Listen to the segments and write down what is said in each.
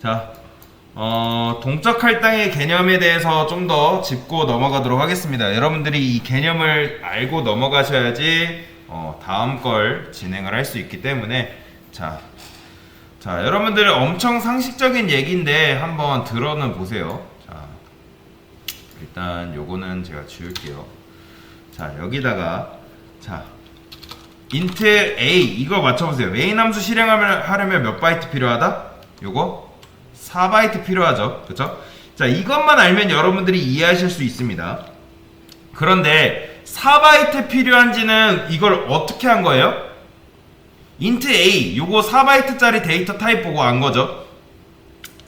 자, 동적 할당의 개념에 대해서 좀 더 짚고 넘어가도록 하겠습니다. 여러분들이 이 개념을 알고 넘어가셔야지 다음 걸 진행을 할 수 있기 때문에 자, 여러분들 엄청 상식적인 얘기인데 한번 들어는 보세요. 자, 일단 요거는 제가 지울게요. 자, 여기다가 자, int a 이거 맞춰보세요. 메인 함수 실행하려면 몇 바이트 필요하다? 요거 4바이트 필요하죠. 그쵸? 자, 이것만 알면 여러분들이 이해하실 수 있습니다. 그런데 4바이트 필요한지는 이걸 어떻게 한 거예요? int a 요거 4바이트짜리 데이터 타입 보고 안 거죠.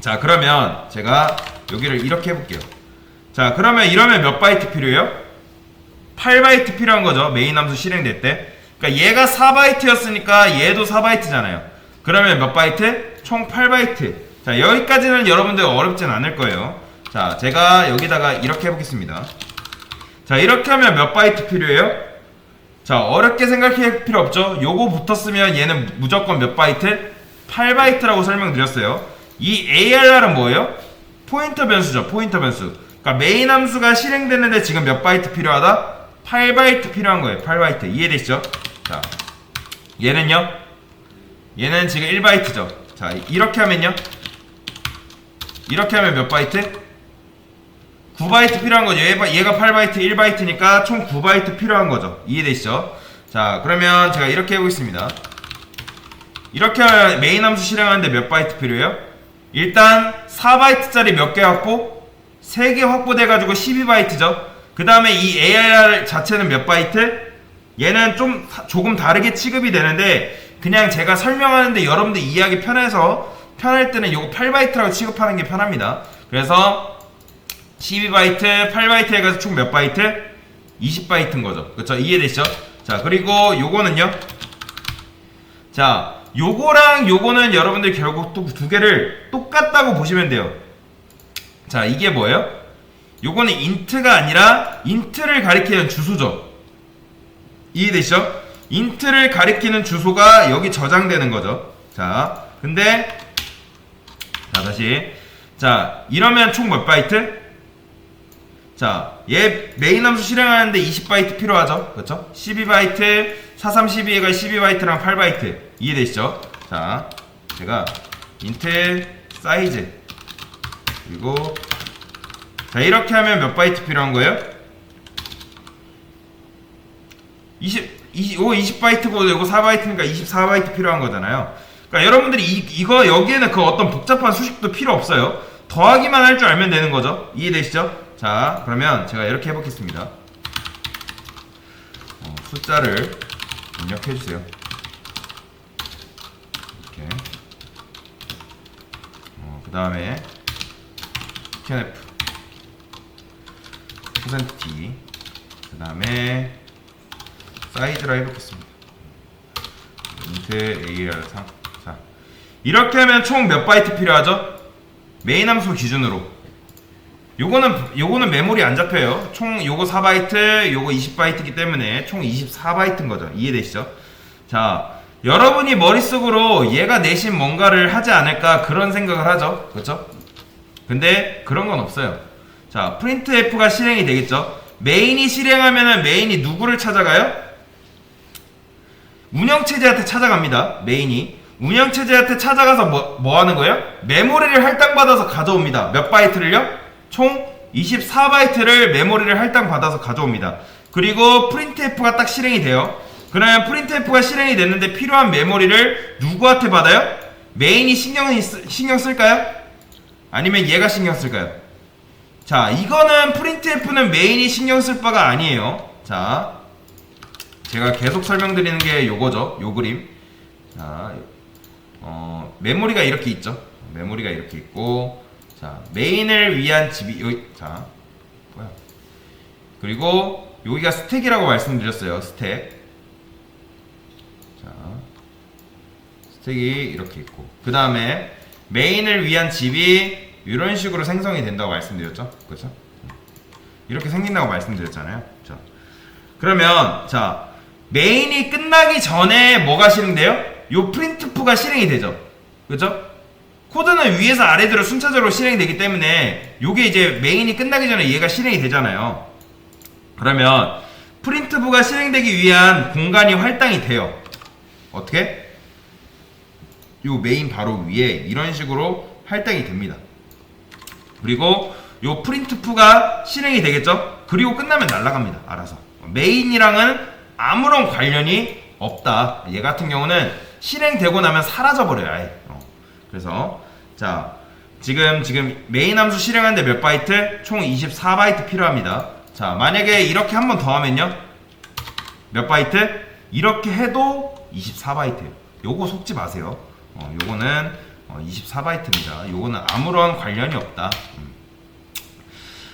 자, 그러면 제가 여기를 이렇게 해볼게요. 자, 그러면 이러면 몇 바이트 필요해요? 8바이트 필요한 거죠. 메인 함수 실행될 때. 그러니까 얘가 4바이트였으니까 얘도 4바이트잖아요. 그러면 몇 바이트? 총 8바이트. 자, 여기까지는 여러분들 어렵진 않을 거예요. 자, 제가 여기다가 이렇게 해보겠습니다. 자, 이렇게 하면 몇 바이트 필요해요? 자, 어렵게 생각할 필요 없죠? 요거 붙었으면 얘는 무조건 몇 바이트? 8바이트라고 설명드렸어요. 이 ARR은 뭐예요? 포인터 변수죠. 포인터 변수. 그러니까 메인 함수가 실행되는데 지금 몇 바이트 필요하다? 8바이트 필요한 거예요. 8바이트. 이해되시죠? 자, 얘는요? 얘는 지금 1바이트죠. 자, 이렇게 하면요? 이렇게 하면 몇 바이트? 9바이트 필요한 거죠. 얘가 8바이트, 1바이트니까 총 9바이트 필요한 거죠. 이해되시죠? 자, 그러면 제가 이렇게 해보겠습니다. 이렇게 하면 메인 함수 실행하는데 몇 바이트 필요해요? 일단 4바이트짜리 몇 개 확보? 3개 확보돼가지고 12바이트죠. 그 다음에 이 ARR 자체는 몇 바이트? 얘는 조금 다르게 취급이 되는데 그냥 제가 설명하는데 여러분들 이해하기 편할 때는 요거 8바이트라고 취급하는 게 편합니다. 그래서 12바이트, 8바이트 해가지고 총 몇 바이트? 20바이트인 거죠. 그쵸? 이해되시죠? 자, 그리고 요거는요? 자, 요거랑 요거는 여러분들 결국 또 두 개를 똑같다고 보시면 돼요. 자, 이게 뭐예요? 요거는 int가 아니라 int를 가리키는 주소죠. 이해되시죠? int를 가리키는 주소가 여기 저장되는 거죠. 자, 근데 자, 다시 자, 이러면 총 몇 바이트? 자, 얘 메인 함수 실행하는데 20바이트 필요하죠. 그렇죠? 12바이트 4312가 12바이트랑 8바이트 이해되시죠? 자, 제가 int 사이즈 그리고 자, 이렇게 하면 몇 바이트 필요한 거예요? 20바이트고 이거 4바이트니까 24바이트 필요한 거잖아요. 그러니까 여러분들이 이거 여기에는 그 어떤 복잡한 수식도 필요 없어요. 더하기만 할 줄 알면 되는 거죠. 이해되시죠? 자, 그러면 제가 이렇게 해보겠습니다. 숫자를 입력해주세요. 이렇게. 그 다음에 scanf %t 그 다음에 사이즈라 해보겠습니다. int AR3 자, 이렇게 하면 총 몇 바이트 필요하죠? 메인 함수 기준으로 요거는 메모리 안 잡혀요. 총 요거 4바이트 요거 20바이트이기 때문에 총 24바이트인 거죠. 이해되시죠? 자, 여러분이 머릿속으로 얘가 내신 뭔가를 하지 않을까 그런 생각을 하죠. 그렇죠? 근데 그런 건 없어요. 자, printf가 실행이 되겠죠? 메인이 실행하면은 메인이 누구를 찾아가요? 운영체제한테 찾아갑니다. 메인이 운영체제한테 찾아가서 뭐 하는 거예요? 메모리를 할당받아서 가져옵니다. 몇 바이트를요? 총 24바이트를 메모리를 할당받아서 가져옵니다. 그리고 printf가 딱 실행이 돼요. 그러면 printf가 실행이 됐는데 필요한 메모리를 누구한테 받아요? 메인이 신경 쓸까요? 아니면 얘가 신경 쓸까요? 자, 이거는 printf는 메인이 신경 쓸 바가 아니에요. 자, 제가 계속 설명드리는 게 요거죠. 요 그림. 자, 메모리가 이렇게 있죠. 메모리가 이렇게 있고, 자, 메인을 위한 집이 여기, 자, 뭐야? 그리고 여기가 스택이라고 말씀드렸어요. 스택. 자, 스택이 이렇게 있고, 그 다음에 메인을 위한 집이 이런 식으로 생성이 된다고 말씀드렸죠. 그렇죠? 이렇게 생긴다고 말씀드렸잖아요. 자, 그러면 자, 메인이 끝나기 전에 뭐가 실행돼요? 요 printf가 실행이 되죠. 그죠? 코드는 위에서 아래로 순차적으로 실행되기 때문에 요게 이제 메인이 끝나기 전에 얘가 실행이 되잖아요. 그러면 프린트부가 실행되기 위한 공간이 할당이 돼요. 어떻게? 요 메인 바로 위에 이런 식으로 할당이 됩니다. 그리고 요 프린트프가 실행이 되겠죠? 그리고 끝나면 날아갑니다. 알아서. 메인이랑은 아무런 관련이 없다. 얘 같은 경우는 실행되고 나면 사라져버려요. 아예. 그래서 자 지금 메인 함수 실행하는데 몇 바이트? 총 24바이트 필요합니다. 자 만약에 이렇게 한 번 더 하면요 몇 바이트? 이렇게 해도 24바이트예요. 요거 속지 마세요. 요거는 24바이트입니다. 요거는 아무런 관련이 없다.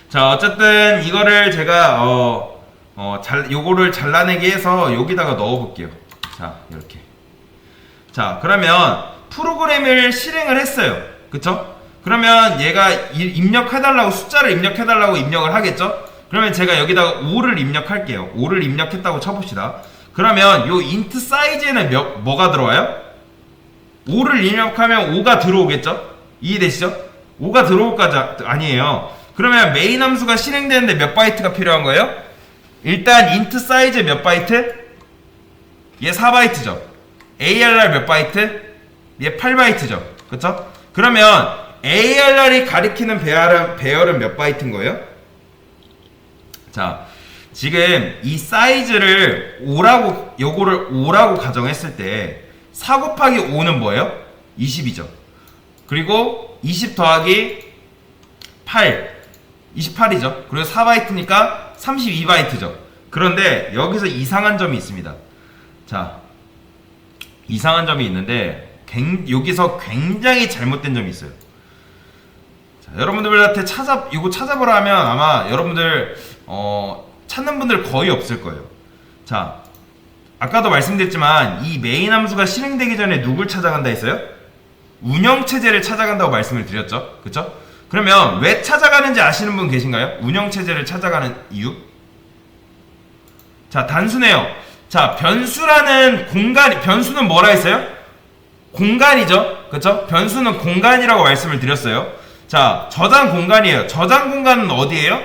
자 어쨌든 이거를 제가 요거를 잘라내기 해서 여기다가 넣어 볼게요. 자 이렇게. 자 그러면 프로그램을 실행을 했어요. 그쵸? 그러면 얘가 입력해달라고 숫자를 입력해달라고 입력을 하겠죠? 그러면 제가 여기다가 5를 입력할게요. 5를 입력했다고 쳐봅시다. 그러면 요 int 사이즈에는 뭐가 들어와요? 5를 입력하면 5가 들어오겠죠? 이해되시죠? 5가 들어올까지 아니에요. 그러면 메인 함수가 실행되는데 몇 바이트가 필요한 거예요? 일단 int 사이즈 몇 바이트? 얘 4바이트죠. ARR 몇 바이트? 얘 8바이트죠. 그쵸? 그러면 ARR이 가리키는 배열은 몇 바이트인 거예요? 자, 지금 이 사이즈를 5라고, 요거를 5라고 가정했을 때 4 곱하기 5는 뭐예요? 20이죠. 그리고 20 더하기 8, 28이죠. 그리고 4바이트니까 32바이트죠. 그런데 여기서 이상한 점이 있습니다. 자, 이상한 점이 있는데 여기서 굉장히 잘못된 점이 있어요. 자, 여러분들한테 이거 찾아보라 하면 아마 여러분들 찾는 분들 거의 없을 거예요. 자, 아까도 말씀드렸지만 이 메인 함수가 실행되기 전에 누굴 찾아간다 했어요? 운영체제를 찾아간다고 말씀을 드렸죠. 그쵸? 그러면 왜 찾아가는지 아시는 분 계신가요? 운영체제를 찾아가는 이유? 자, 단순해요. 자, 변수는 뭐라 했어요? 공간이죠. 그쵸? 변수는 공간이라고 말씀을 드렸어요. 자, 저장 공간이에요. 저장 공간은 어디예요?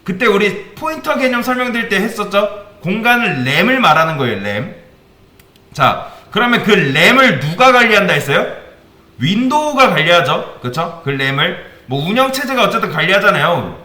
그때 우리 포인터 개념 설명드릴 때 했었죠? 공간을 램을 말하는 거예요. 램. 자, 그러면 그 램을 누가 관리한다 했어요? 윈도우가 관리하죠. 그쵸? 그 램을 운영체제가 어쨌든 관리하잖아요.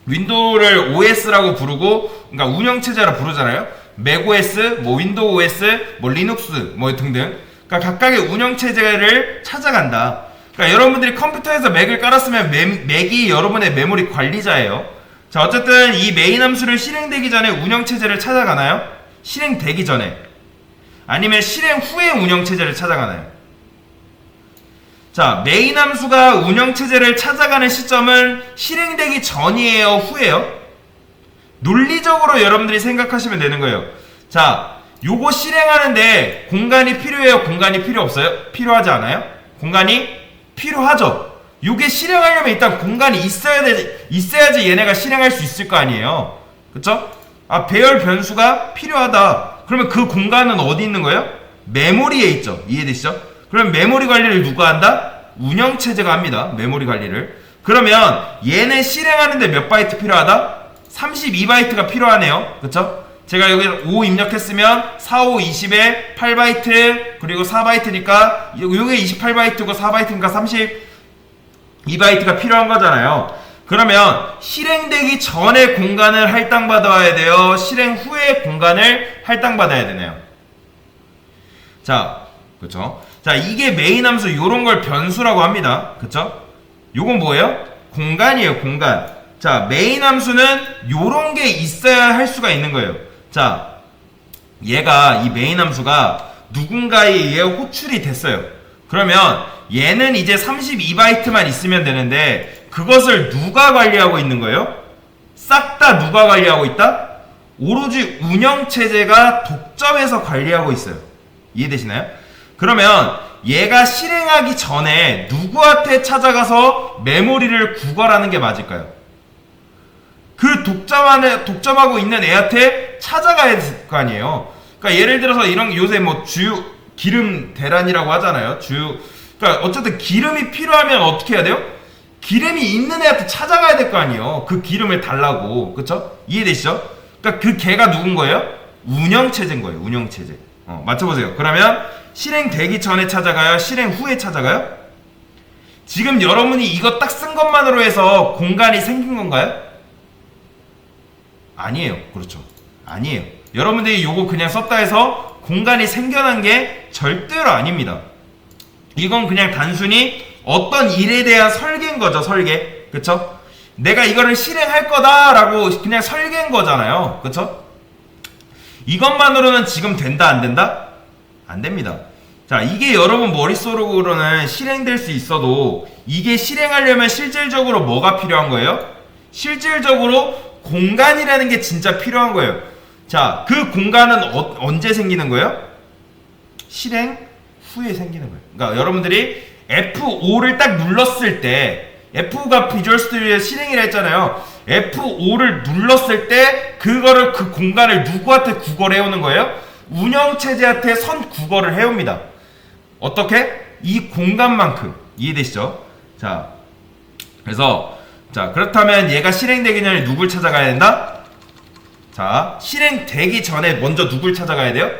윈도우를 OS라고 부르고, 그러니까 운영체제라 부르잖아요. 맥OS, 윈도우 OS, 리눅스, 등등. 그러니까 각각의 운영체제를 찾아간다. 그러니까 여러분들이 컴퓨터에서 맥을 깔았으면 맥이 여러분의 메모리 관리자예요. 자, 어쨌든 이 메인 함수를 실행되기 전에 운영체제를 찾아가나요? 실행되기 전에. 아니면 실행 후에 운영체제를 찾아가나요? 자, 메인 함수가 운영체제를 찾아가는 시점은 실행되기 전이에요? 후에요? 논리적으로 여러분들이 생각하시면 되는 거예요. 자, 요거 실행하는데 공간이 필요해요? 공간이 필요 없어요? 필요하지 않아요? 공간이 필요하죠? 요게 실행하려면 일단 공간이 있어야지 얘네가 실행할 수 있을 거 아니에요. 그쵸? 아, 배열 변수가 필요하다. 그러면 그 공간은 어디 있는 거예요? 메모리에 있죠. 이해되시죠? 그럼 메모리 관리를 누가 한다? 운영체제가 합니다. 메모리 관리를. 그러면 얘네 실행하는데 몇 바이트 필요하다? 32바이트가 필요하네요. 그쵸? 제가 여기 5 입력했으면 4, 5, 20에 8바이트 그리고 4바이트니까 요게 28바이트고 4바이트니까 32바이트가 필요한 거잖아요. 그러면 실행되기 전에 공간을 할당받아야 돼요? 실행 후에 공간을 할당받아야 되나요? 자, 그쵸? 자, 이게 메인 함수 요런 걸 변수라고 합니다. 그쵸? 요건 뭐예요? 공간이에요, 공간. 자, 메인 함수는 요런 게 있어야 할 수가 있는 거예요. 자, 얘가 이 메인 함수가 누군가에 의해 호출이 됐어요. 그러면 얘는 이제 32바이트만 있으면 되는데 그것을 누가 관리하고 있는 거예요? 싹 다 누가 관리하고 있다? 오로지 운영체제가 독점해서 관리하고 있어요. 이해되시나요? 그러면 얘가 실행하기 전에 누구한테 찾아가서 메모리를 구걸하는 게 맞을까요? 그 독점하고 있는 애한테 찾아가야 될 거 아니에요. 그러니까 예를 들어서 이런 요새 기름 대란이라고 하잖아요. 그러니까 그러니까 어쨌든 기름이 필요하면 어떻게 해야 돼요? 기름이 있는 애한테 찾아가야 될 거 아니에요. 그 기름을 달라고. 그쵸? 이해되시죠? 그러니까 그 걔가 누군 거예요? 운영체제인 거예요. 운영체제. 맞춰보세요. 그러면 실행되기 전에 찾아가요? 실행 후에 찾아가요? 지금 여러분이 이거 딱 쓴 것만으로 해서 공간이 생긴 건가요? 아니에요. 그렇죠. 아니에요. 여러분들이 요거 그냥 썼다 해서 공간이 생겨난 게 절대로 아닙니다. 이건 그냥 단순히 어떤 일에 대한 설계인 거죠. 설계. 그쵸? 내가 이거를 실행할 거다라고 그냥 설계인 거잖아요. 그쵸? 이것만으로는 지금 된다 안 된다? 안 됩니다. 자, 이게 여러분 머릿속으로는 실행될 수 있어도 이게 실행하려면 실질적으로 뭐가 필요한 거예요? 실질적으로 공간이라는 게 진짜 필요한 거예요. 자, 그 공간은 언제 생기는 거예요? 실행 후에 생기는 거예요. 그러니까 여러분들이 F5를 딱 눌렀을 때, F가 비주얼 스튜디오의 실행이라 했잖아요. F5를 눌렀을 때 그거를 그 공간을 누구한테 구걸해 오는 거예요? 운영체제한테 선 구걸을 해옵니다. 어떻게? 이 공간만큼. 이해되시죠? 자, 그래서 자, 그렇다면 얘가 실행되기 전에 누굴 찾아가야 된다? 자, 실행되기 전에 먼저 누굴 찾아가야 돼요?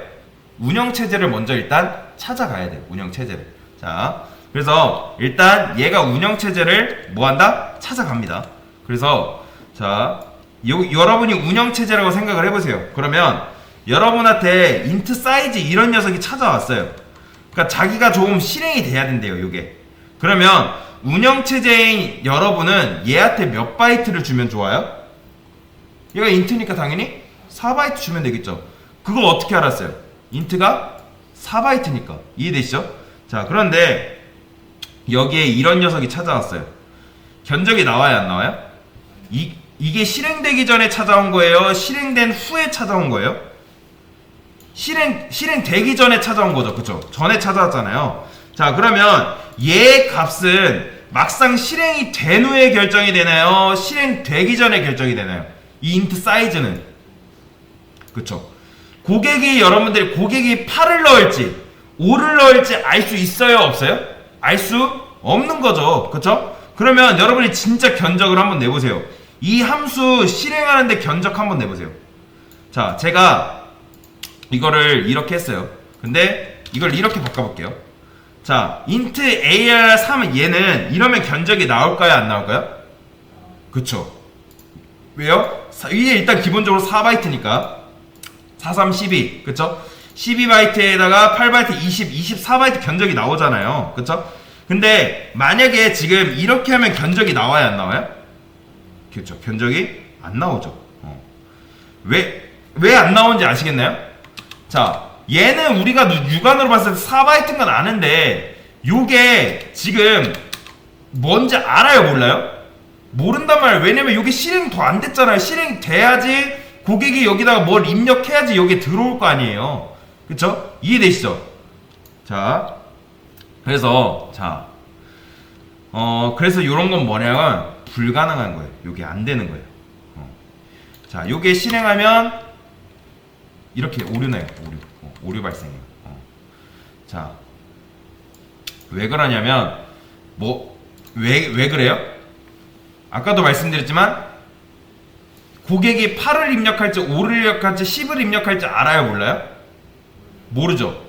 운영체제를 먼저 일단 찾아가야 돼요. 운영체제를. 자, 그래서 일단 얘가 운영체제를 뭐한다? 찾아갑니다. 그래서 자, 여러분이 운영체제라고 생각을 해보세요. 그러면 여러분한테 인트 사이즈 이런 녀석이 찾아왔어요. 그러니까 자기가 좀 실행이 돼야 된대요. 요게. 그러면 운영체제인 여러분은 얘한테 몇 바이트를 주면 좋아요? 얘가 인트니까 당연히 4바이트 주면 되겠죠. 그거 어떻게 알았어요? 인트가 4바이트니까. 이해되시죠? 자, 그런데 여기에 이런 녀석이 찾아왔어요. 견적이 나와요, 안 나와요? 이게 실행되기 전에 찾아온 거예요? 실행된 후에 찾아온 거예요? 실행되기 전에 찾아온 거죠. 그쵸? 전에 찾아왔잖아요. 자, 그러면 얘 값은 막상 실행이 된 후에 결정이 되나요? 실행되기 전에 결정이 되나요? 이 인트 사이즈는. 그쵸? 여러분들이 고객이 8을 넣을지 5를 넣을지 알 수 있어요? 없어요? 알 수 없는 거죠. 그쵸? 그러면 여러분이 진짜 견적을 한번 내보세요. 이 함수 실행하는데 견적 한번 내보세요. 자, 제가 이거를 이렇게 했어요. 근데 이걸 이렇게 바꿔볼게요. 자, int AR3은 얘는 이러면 견적이 나올까요? 안 나올까요? 그쵸? 왜요? 이게 일단 기본적으로 4바이트니까 4, 3, 12 그쵸? 12바이트에다가 8바이트, 24바이트 견적이 나오잖아요. 그쵸? 근데 만약에 지금 이렇게 하면 견적이 나와요? 안 나와요? 그렇죠. 견적이 안 나오죠. 왜 안 나오는지 아시겠나요? 자, 얘는 우리가 육안으로 봤을 때 4바이트인 건 아는데 요게 지금 뭔지 알아요? 몰라요? 모른단 말이에요. 왜냐면 요게 실행 더 안 됐잖아요. 실행 돼야지 고객이 여기다가 뭘 입력해야지 여기에 들어올 거 아니에요. 그쵸? 이해되시죠? 자, 그래서 자, 그래서 요런 건 뭐냐면 불가능한 거예요. 요게 안 되는 거예요. 자, 요게 실행하면 이렇게 오류나요. 오류 발생해요. 자, 왜 그러냐면 왜 그래요? 아까도 말씀드렸지만 고객이 8을 입력할지 5를 입력할지 10을 입력할지 알아요? 몰라요? 모르죠.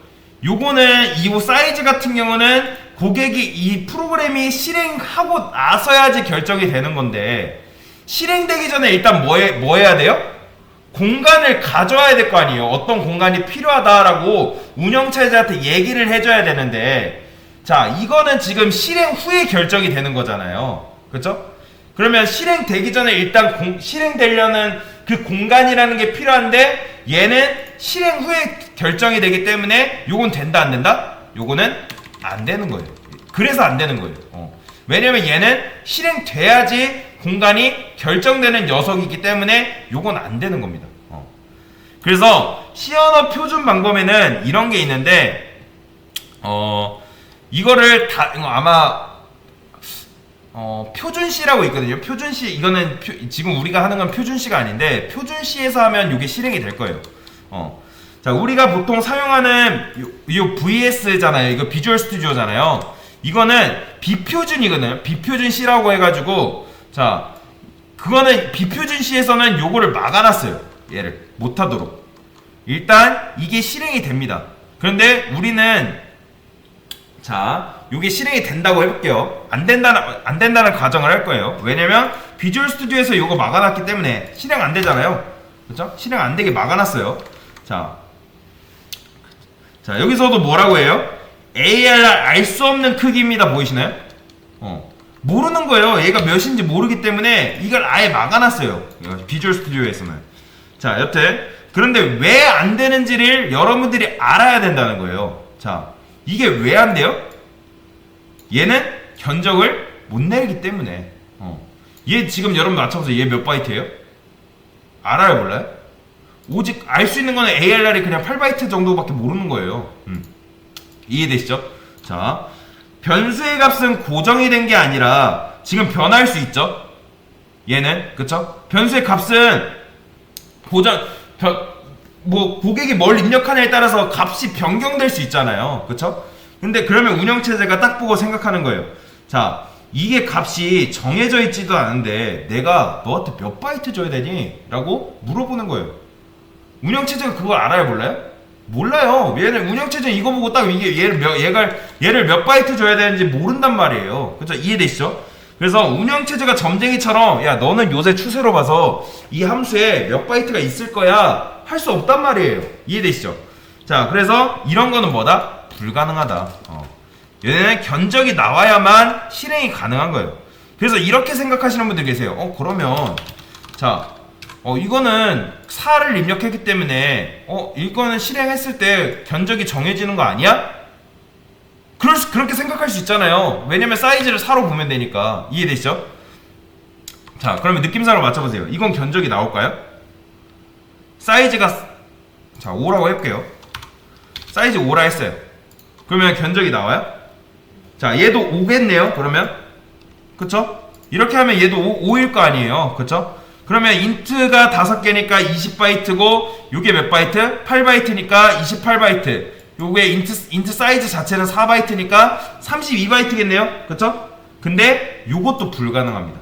요거는 이 사이즈 같은 경우는 고객이 이 프로그램이 실행하고 나서야지 결정이 되는 건데 실행되기 전에 일단 뭐 해야 돼요? 공간을 가져와야 될 거 아니에요. 어떤 공간이 필요하다라고 운영체제한테 얘기를 해줘야 되는데 자, 이거는 지금 실행 후에 결정이 되는 거잖아요. 그렇죠? 그러면 실행되기 전에 일단 실행되려는 그 공간이라는 게 필요한데 얘는 실행 후에 결정이 되기 때문에 요건 된다 안 된다? 요거는 안 되는 거예요. 그래서 안 되는 거예요. 왜냐면 얘는 실행돼야지 공간이 결정되는 녀석이기 때문에 요건 안 되는 겁니다. 그래서 C 언어 표준 방법에는 이런 게 있는데 이거를 아마 표준 C라고 있거든요. 표준 C 이거는 지금 우리가 하는 건 표준 C가 아닌데 표준 C에서 하면 이게 실행이 될 거예요. 자, 우리가 보통 사용하는 요 VS잖아요. 이거 비주얼 스튜디오잖아요. 이거는 비표준이거든요. 비표준 C라고 해가지고 자 그거는 비표준 C에서는 요거를 막아놨어요. 얘를 못하도록. 일단 이게 실행이 됩니다. 그런데 우리는 자 요게 실행이 된다고 해볼게요. 안 된다는 가정을 할 거예요. 왜냐면 비주얼 스튜디오에서 요거 막아놨기 때문에 실행 안 되잖아요. 그렇죠? 실행 안 되게 막아놨어요. 자 여기서도 뭐라고 해요? ARR 알 수 없는 크기입니다. 보이시나요? 모르는 거예요. 얘가 몇인지 모르기 때문에 이걸 아예 막아놨어요. 비주얼 스튜디오에서는. 자 여튼 그런데 왜 안 되는지를 여러분들이 알아야 된다는 거예요. 자 이게 왜 안 돼요? 얘는 견적을 못 내기 때문에. 얘 지금 여러분 맞춰보세요. 얘 몇 바이트예요? 알아요 몰라요? 오직 알 수 있는 거는 ARR이 그냥 8바이트 정도밖에 모르는 거예요. 이해되시죠? 자 변수의 값은 고정이 된 게 아니라 지금 변할 수 있죠? 얘는 그쵸? 변수의 값은 뭐 고객이 뭘 입력하냐에 따라서 값이 변경될 수 있잖아요. 그쵸? 근데 그러면 운영체제가 딱 보고 생각하는 거예요. 자 이게 값이 정해져 있지도 않은데 내가 너한테 몇 바이트 줘야 되니? 라고 물어보는 거예요. 운영체제가 그걸 알아요 몰라요? 몰라요. 얘는 운영체제는 이거 보고 딱 이게 얘를 몇 바이트 줘야 되는지 모른단 말이에요. 그쵸? 이해되시죠? 그래서 운영체제가 점쟁이처럼 야 너는 요새 추세로 봐서 이 함수에 몇 바이트가 있을 거야 할 수 없단 말이에요. 이해되시죠? 자 그래서 이런 거는 뭐다? 불가능하다. 얘네는 견적이 나와야만 실행이 가능한 거예요. 그래서 이렇게 생각하시는 분들 계세요. 그러면 자 이거는 4를 입력했기 때문에 이거는 실행했을 때 견적이 정해지는 거 아니야? 그렇게 생각할 수 있잖아요. 왜냐면 사이즈를 4로 보면 되니까. 이해되시죠? 자 그러면 느낌상으로 맞춰보세요. 이건 견적이 나올까요? 사이즈가 자 5라고 해볼게요. 사이즈 5라 했어요. 그러면 견적이 나와요? 자 얘도 5겠네요. 그러면 그쵸? 이렇게 하면 얘도 5일 거 아니에요. 그쵸? 그러면 인트가 5개니까 20바이트고 요게 몇 바이트? 8바이트니까 28바이트. 요게 인트 사이즈 자체는 4바이트니까 32바이트겠네요. 그쵸? 근데 요것도 불가능합니다.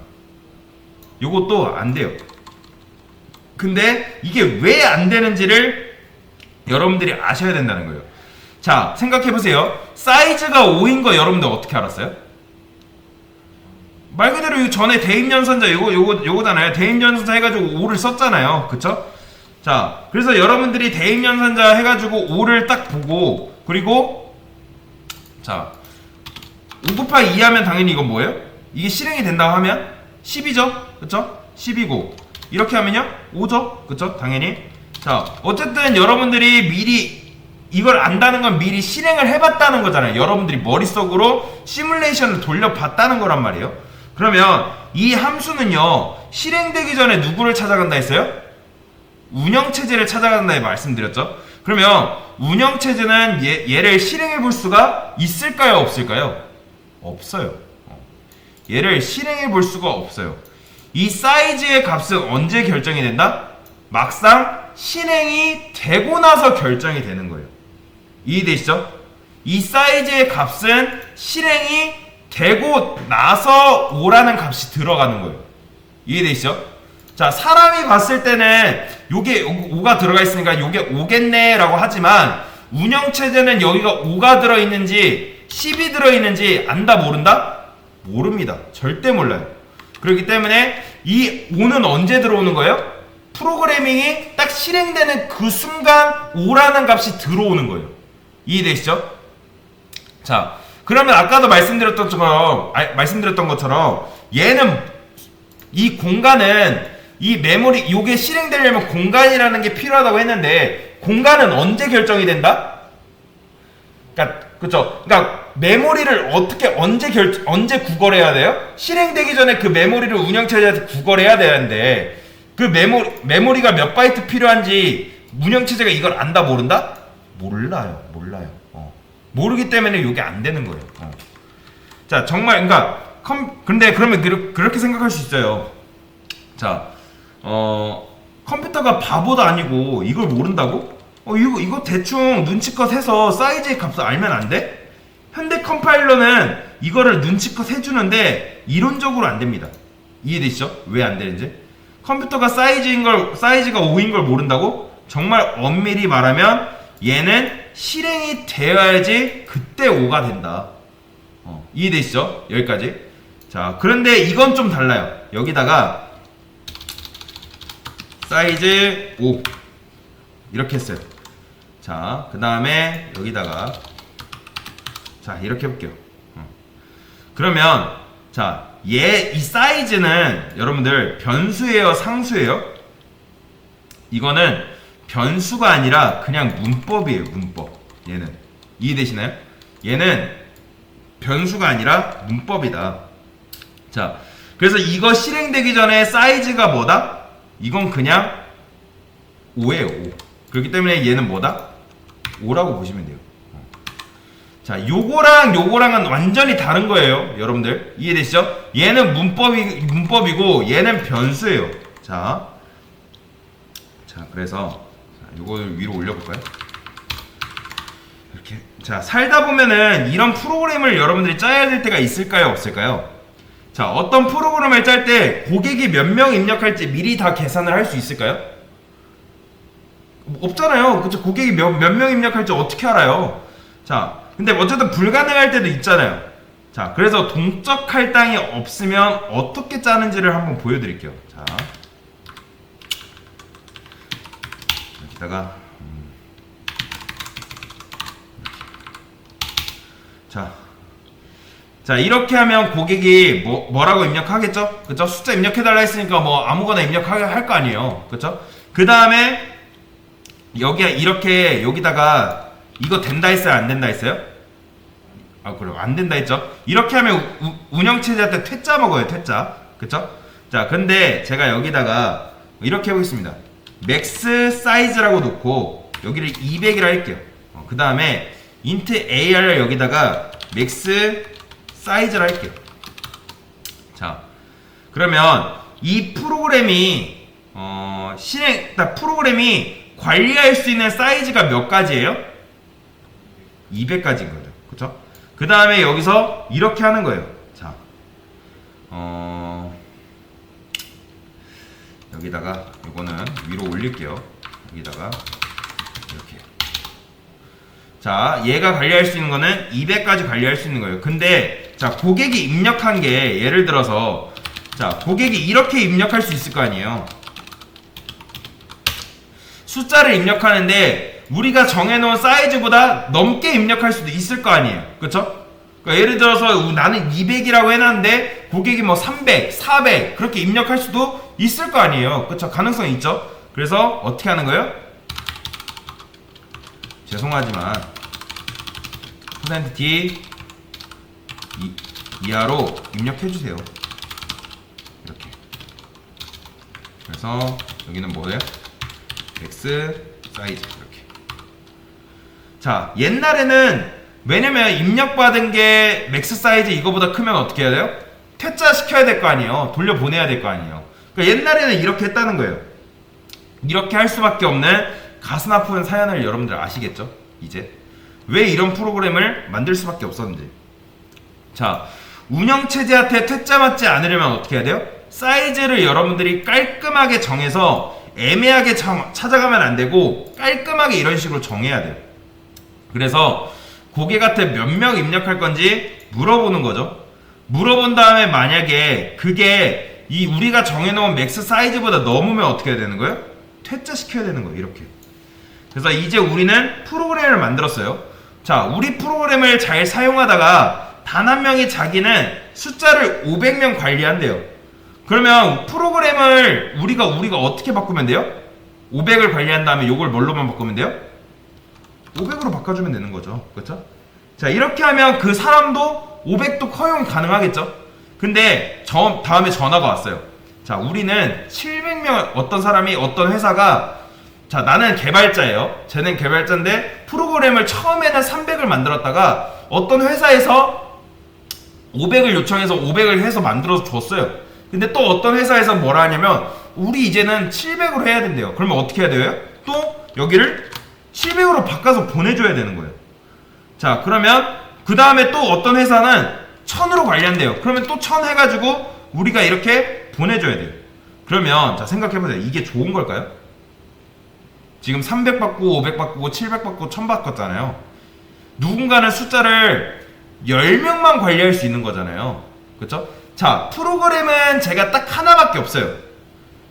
요것도 안 돼요. 근데 이게 왜 안 되는지를 여러분들이 아셔야 된다는 거예요. 자 생각해보세요. 사이즈가 5인 거 여러분들 어떻게 알았어요? 말 그대로 이 전에 대입연산자 요거잖아요. 대입연산자 해가지고 5를 썼잖아요. 그쵸? 자 그래서 여러분들이 대입연산자 해가지고 5를 딱 보고 그리고 자 5 곱하기 2 하면 당연히 이건 뭐예요? 이게 실행이 된다고 하면 10이죠? 그쵸? 10이고 이렇게 하면요? 5죠? 그쵸? 당연히 자 어쨌든 여러분들이 미리 이걸 안다는 건 미리 실행을 해봤다는 거잖아요. 여러분들이 머릿속으로 시뮬레이션을 돌려봤다는 거란 말이에요. 그러면 이 함수는요 실행되기 전에 누구를 찾아간다 했어요? 운영체제를 찾아간다 말씀드렸죠. 그러면 운영체제는 얘를 실행해 볼 수가 있을까요 없을까요? 없어요. 얘를 실행해 볼 수가 없어요. 이 사이즈의 값은 언제 결정이 된다? 막상 실행이 되고 나서 결정이 되는 거예요. 이해되시죠? 이 사이즈의 값은 실행이 되고 나서 5라는 값이 들어가는 거예요. 이해되시죠? 자 사람이 봤을 때는 요게 5가 들어가 있으니까 요게 5겠네 라고 하지만 운영체제는 여기가 5가 들어있는지 10이 들어있는지 안다 모른다? 모릅니다. 절대 몰라요. 그렇기 때문에 이 5는 언제 들어오는 거예요? 프로그래밍이 딱 실행되는 그 순간 5라는 값이 들어오는 거예요. 이해되시죠? 자 그러면 아까도 말씀드렸던 것처럼 얘는 이 공간은 이 메모리 요게 실행되려면 공간이라는 게 필요하다고 했는데 공간은 언제 결정이 된다? 그러니까 메모리를 언제 구걸해야 돼요? 실행되기 전에 그 메모리를 운영체제한테 구걸해야 되는데 그 메모리가 몇 바이트 필요한지 운영체제가 이걸 안다 모른다? 몰라요. 모르기 때문에 이게 안 되는 거예요. 자 정말 근데 그러면 그렇게 생각할 수 있어요. 자 컴퓨터가 바보도 아니고 이걸 모른다고? 이거 대충 눈치껏 해서 사이즈의 값을 알면 안 돼? 현대 컴파일러는 이거를 눈치껏 해주는데 이론적으로 안 됩니다. 이해되시죠? 왜 안 되는지? 컴퓨터가 사이즈가 5인 걸 모른다고? 정말 엄밀히 말하면 얘는 실행이 되어야지 그때 5가 된다. 이해되시죠? 여기까지. 자, 그런데 이건 좀 달라요. 여기다가 사이즈 5 이렇게 했어요. 자, 그 다음에 여기다가 자, 이렇게 해볼게요. 그러면 자, 이 사이즈는 여러분들 변수예요, 상수예요? 이거는 변수가 아니라 그냥 문법이에요, 문법. 얘는 이해되시나요? 얘는 변수가 아니라 문법이다. 자, 그래서 이거 실행되기 전에 사이즈가 뭐다? 이건 그냥 5예요, 5. 그렇기 때문에 얘는 뭐다? 5라고 보시면 돼요. 자, 요거랑은 완전히 다른 거예요, 여러분들. 이해되시죠? 얘는 문법이고 얘는 변수예요. 자, 그래서 요거를 위로 올려볼까요? 이렇게. 자, 살다 보면은 이런 프로그램을 여러분들이 짜야 될 때가 있을까요, 없을까요? 자, 어떤 프로그램을 짤 때 고객이 몇 명 입력할지 미리 다 계산을 할 수 있을까요? 없잖아요. 그쵸? 고객이 몇 명 입력할지 어떻게 알아요? 자, 근데 어쨌든 불가능할 때도 있잖아요. 자, 그래서 동적 할당이 없으면 어떻게 짜는지를 한번 보여드릴게요. 자, 여기다가 자, 이렇게 하면 고객이 뭐라고 입력하겠죠? 그쵸? 숫자 입력해달라 했으니까 뭐 아무거나 할 거 아니에요. 그쵸? 그 다음에 여기다가 이거 된다 했어요? 안 된다 했어요? 아, 그래, 안 된다 했죠? 이렇게 하면 운영체제한테 퇴짜 먹어요, 퇴짜. 그쵸? 자, 근데 제가 여기다가 이렇게 해보겠습니다. 맥스 사이즈라고 놓고 여기를 200이라 할게요. 그 다음에 int AR을 여기다가 맥스 사이즈라 할게요. 자, 그러면 이 프로그램이 프로그램이 관리할 수 있는 사이즈가 몇 가지예요? 200가지인 거죠. 그쵸? 그 다음에 여기서 이렇게 하는 거예요. 자, 여기다가 이거는 위로 올릴게요. 여기다가 이렇게. 자, 얘가 관리할 수 있는 거는 200까지 관리할 수 있는 거예요. 근데 자, 고객이 입력한 게 예를 들어서 자, 고객이 이렇게 입력할 수 있을 거 아니에요. 숫자를 입력하는데 우리가 정해놓은 사이즈보다 넘게 입력할 수도 있을 거 아니에요. 그쵸? 그러니까 예를 들어서 나는 200이라고 해놨는데 고객이 뭐 300, 400 그렇게 입력할 수도 있을 거 아니에요. 그쵸? 가능성이 있죠? 그래서 어떻게 하는 거예요? 죄송하지만 %d 이하로 입력해주세요. 이렇게. 그래서 여기는 뭐예요? X 사이즈 이렇게. 자, 옛날에는 왜냐면 입력받은 게 맥스 사이즈 이거보다 크면 어떻게 해야 돼요? 퇴짜 시켜야 될 거 아니에요. 돌려보내야 될 거 아니에요. 그러니까 옛날에는 이렇게 했다는 거예요. 이렇게 할 수밖에 없는 가슴 아픈 사연을 여러분들 아시겠죠? 이제 왜 이런 프로그램을 만들 수밖에 없었는지. 자, 운영체제한테 퇴짜 맞지 않으려면 어떻게 해야 돼요? 사이즈를 여러분들이 깔끔하게 정해서 애매하게 찾아가면 안 되고 깔끔하게 이런 식으로 정해야 돼요. 그래서 고객한테 몇 명 입력할 건지 물어보는 거죠. 물어본 다음에 만약에 그게 우리가 정해놓은 맥스 사이즈보다 넘으면 어떻게 해야 되는 거예요? 퇴짜 시켜야 되는 거예요. 이렇게. 그래서 이제 우리는 프로그램을 만들었어요. 자, 우리 프로그램을 잘 사용하다가 단 한 명이 자기는 숫자를 500명 관리한대요. 그러면 프로그램을 우리가 어떻게 바꾸면 돼요? 500을 관리한 다음에 요걸 뭘로만 바꾸면 돼요? 500으로 바꿔주면 되는 거죠. 그렇죠? 자, 이렇게 하면 그 사람도 500도 허용이 가능하겠죠? 근데 다음에 전화가 왔어요. 자, 우리는 700명, 어떤 회사가 자, 나는 개발자예요. 쟤는 개발자인데 프로그램을 처음에는 300을 만들었다가 어떤 회사에서 500을 요청해서 500을 해서 만들어서 줬어요. 근데 또 어떤 회사에서 뭐라 하냐면 우리 이제는 700으로 해야 된대요. 그러면 어떻게 해야 돼요? 또 여기를 700으로 바꿔서 보내줘야 되는 거예요. 자, 그러면 그 다음에 또 어떤 회사는 1000으로 관리한대요. 그러면 또 1000 해가지고 우리가 이렇게 보내줘야 돼요. 그러면 자 생각해보세요. 이게 좋은 걸까요? 지금 300 바꾸고 500 바꾸고 700 바꾸고 1000 바꿨잖아요. 누군가는 숫자를 10명만 관리할 수 있는 거잖아요. 그쵸? 자, 프로그램은 제가 딱 하나밖에 없어요.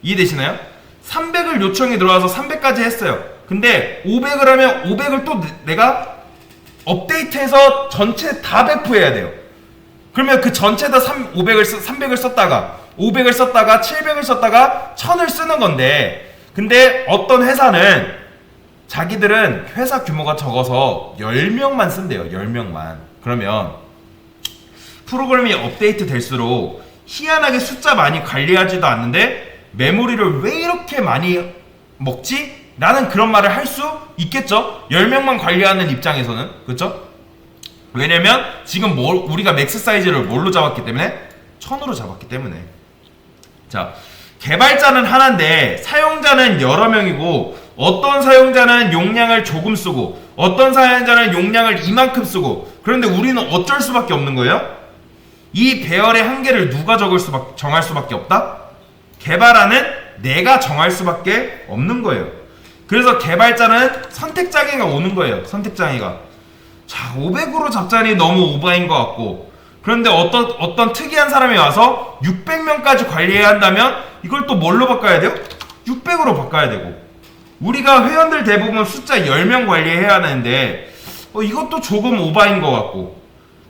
이해되시나요? 300을 요청이 들어와서 300까지 했어요. 근데 500을 하면 500을 또 내가 업데이트해서 전체 다 배포해야 돼요. 그러면 그 전체 다 300을 썼다가 500을 썼다가 700을 썼다가 1000을 쓰는 건데, 근데 어떤 회사는 자기들은 회사 규모가 적어서 10명만 쓴대요. 10명만. 그러면 프로그램이 업데이트 될수록 희한하게 숫자 많이 관리하지도 않는데 메모리를 왜 이렇게 많이 먹지? 라는 그런 말을 할 수 있겠죠? 10명만 관리하는 입장에서는. 그렇죠? 왜냐면 지금 우리가 맥스 사이즈를 뭘로 잡았기 때문에? 1000으로 잡았기 때문에. 자, 개발자는 하나인데 사용자는 여러 명이고, 어떤 사용자는 용량을 조금 쓰고 어떤 사용자는 용량을 이만큼 쓰고, 그런데 우리는 어쩔 수밖에 없는 거예요? 이 배열의 한계를 누가 정할 수밖에 없다? 개발하는 내가 정할 수밖에 없는 거예요. 그래서 개발자는 선택장애가 오는 거예요. 선택장애가. 자, 500으로 잡자니 너무 오버인 것 같고, 그런데 어떤 특이한 사람이 와서 600명까지 관리해야 한다면 이걸 또 뭘로 바꿔야 돼요? 600으로 바꿔야 되고, 우리가 회원들 대부분 숫자 10명 관리해야 하는데 이것도 조금 오버인 것 같고,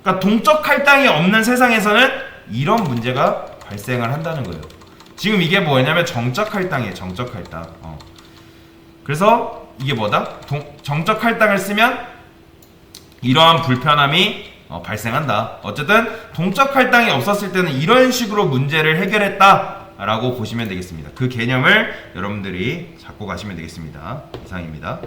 그러니까 동적 할당이 없는 세상에서는 이런 문제가 발생을 한다는 거예요. 지금 이게 뭐냐면 정적 할당이에요. 정적 할당. 그래서 이게 뭐다? 정적 할당을 쓰면 이러한 불편함이 발생한다. 어쨌든 동적 할당이 없었을 때는 이런 식으로 문제를 해결했다 라고 보시면 되겠습니다. 그 개념을 여러분들이 잡고 가시면 되겠습니다. 이상입니다.